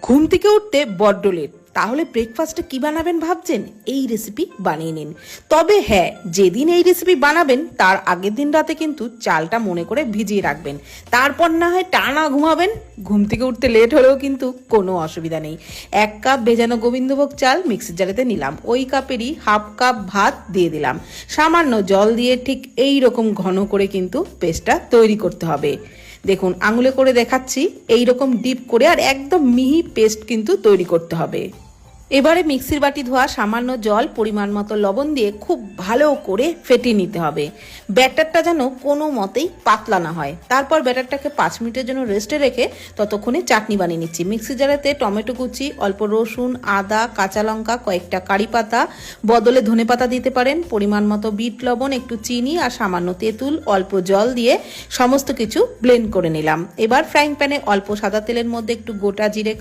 ঘুম থেকে উঠতে বড্ড লেট, তাহলে ব্রেকফাস্টে কি বানাবেন ভাবছেন? এই রেসিপি বানিয়ে নিন। তবে হ্যাঁ, যেদিন এই রেসিপি বানাবেন তার আগের দিন রাতে কিন্তু চালটা মনে করে ভিজিয়ে রাখবেন, তারপর না হয় টানা ঘুমাবেন। ঘুম থেকে উঠতে লেট হলেও কিন্তু কোনো অসুবিধা নেই। 1 কাপ ভেজানো গোবিন্দভোগ চাল মিক্সির জারেতে নিলাম, ওই কাপেরই হাফ কাপ ভাত দিয়ে দিলাম, সামান্য জল দিয়ে ঠিক এই রকম ঘন করে কিন্তু পেস্টটা তৈরি করতে হবে। দেখুন আঙুলে করে দেখাচ্ছি, এইরকম ডিপ করে আর একদম মিহি পেস্ট কিন্তু তৈরি করতে হবে। এবারে মিক্সির বাটি ধোয়া সামান্য জল, পরিমাণ মতো লবণ দিয়ে খুব ভালো করে ফেটিয়ে নিতে হবে। ব্যাটারটা যেন কোনো মতেই পাতলা না হয়। তারপর ব্যাটারটাকে 5 মিনিটের জন্য রেস্টে রেখে ততক্ষণে চাটনি বানিয়ে নিচ্ছি। মিক্সি জারেতে টমেটো কুচি, অল্প রসুন, আদা, কাঁচা লঙ্কা, কয়েকটা কারি পাতা, বদলে ধনে পাতা দিতে পারেন, পরিমাণ মতো বিট লবণ, একটু চিনি আর সামান্য তেঁতুল, অল্প জল দিয়ে সমস্ত কিছু ব্লেন্ড করে নিলাম। এবার ফ্রাইং প্যানে অল্প সাদা তেলের মধ্যে একটু গোটা জিরে,